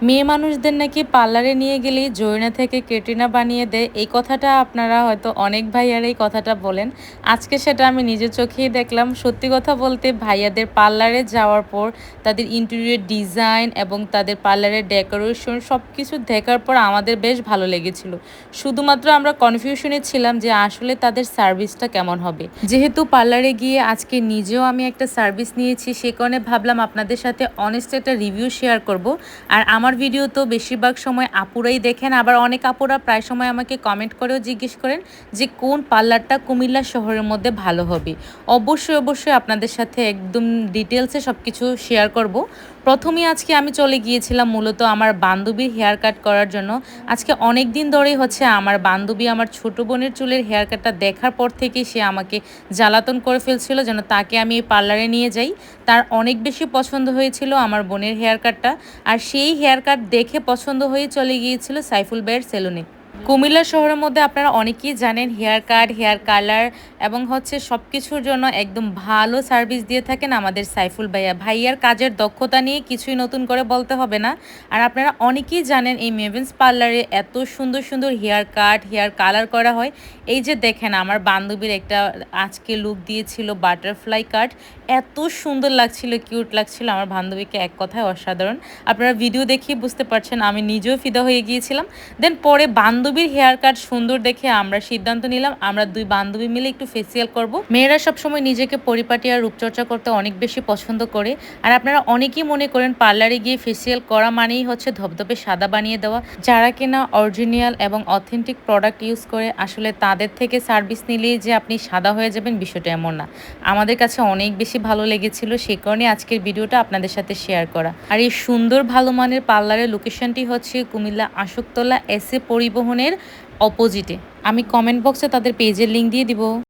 মেয়ে মানুষদের নাকি পার্লারে নিয়ে গেলেই জরিনা থেকে ক্যাটরিনা বানিয়ে দেয়, এই কথাটা আপনারা হয়তো অনেক ভাইয়ারা এই কথাটা বলেন। আজকে সেটা আমি নিজের চোখেই দেখলাম। সত্যি কথা বলতে ভাইয়াদের পার্লারে যাওয়ার পর তাদের ইন্টেরিয়র ডিজাইন এবং তাদের পার্লারের ডেকোরেশন সব কিছু দেখার পর আমাদের বেশ ভালো লেগেছিল। শুধুমাত্র আমরা কনফিউশনে ছিলাম যে আসলে তাদের সার্ভিসটা কেমন হবে। যেহেতু পার্লারে গিয়ে আজকে নিজেও আমি একটা সার্ভিস নিয়েছি, সে কারণে ভাবলাম আপনাদের সাথে অনেস্ট একটা রিভিউ শেয়ার করব। আর আমার ভিডিও তো বেশিরভাগ সময় আপুরাই দেখেন, আবার অনেক আপুরা প্রায় সময় আমাকে কমেন্ট করেও জিজ্ঞেস করেন যে কোন পার্লারটা কুমিল্লা শহরের মধ্যে ভালো হবে। অবশ্যই আপনাদের সাথে একদম ডিটেলসে সব কিছু শেয়ার করব। প্রথমেই আজকে আমি চলে গিয়েছিলাম মূলত আমার বান্ধবীর হেয়ার কাট করার জন্য। আজকে অনেক দিন ধরেই হচ্ছে আমার বান্ধবী আমার ছোট বোনের চুলের হেয়ার কাটটা দেখার পর থেকে সে আমাকে জ্বালাতন করে ফেলছিল যেন তাকে আমি এই পার্লারে নিয়ে যাই। তার অনেক বেশি পছন্দ হয়েছিল আমার বোনের হেয়ার কাটটা, আর সেই হেয়ার কাট দেখে পছন্দ হয়ে চলে গিয়েছিল সাইফুল ভাইয়ের সেলুনে। কুমিল্লা শহরের মধ্যে আপনারা অনেকেই জানেন হেয়ার কাট, হেয়ার কালার এবং হচ্ছে সব কিছুর জন্য একদম ভালো সার্ভিস দিয়ে থাকেন আমাদের সাইফুল ভাইয়া। ভাইয়ার কাজের দক্ষতা নিয়ে কিছুই নতুন করে বলতে হবে না। আর আপনারা অনেকেই জানেন এই মেভেন্স পার্লারে এত সুন্দর হেয়ার কাট, হেয়ার কালার করা হয়। এই যে দেখেন আমার বান্ধবীর একটা আজকে লুক দিয়েছিল বাটারফ্লাই কাট, এত সুন্দর লাগছিল, কিউট লাগছিল। আমার বান্ধবীকে এক কথায় অসাধারণ। আপনারা ভিডিও দেখেই বুঝতে পারছেন আমি নিজেও ফিদা হয়ে গিয়েছিলাম। দেন পরে বান্ধবীর হেয়ার কাট সুন্দর দেখে আমরা সিদ্ধান্ত নিলাম আমরা দুই বান্ধবী মিলে একটু ফেসিয়াল করব। মেয়েরা সবসময় নিজেকে পরিপাটি আর রূপচর্চা করতে অনেক বেশি পছন্দ করে। আর আপনারা অনেকেই মনে করেন পার্লারে গিয়ে ফেসিয়াল করা মানেই হচ্ছে ধবধবে সাদা বানিয়ে দেওয়া। যারা কিনা অরিজিনাল এবং অথেন্টিক প্রোডাক্ট ইউজ করে আসলে তাদের থেকে সার্ভিস নিলেই যে আপনি সাদা হয়ে যাবেন বিষয়টা এমন না। আমাদের কাছে অনেক বেশি ভালো লেগেছিল, সে কারণে আজকের ভিডিওটা আপনাদের সাথে শেয়ার করা। আর এই সুন্দর ভালো মানের পার্লারের লোকেশনটি হচ্ছে কুমিল্লা আশুকতলা এসএ পরিবহনের অপোজিটে। আমি কমেন্ট বক্সে তাদের পেজের লিঙ্ক দিয়ে দিব।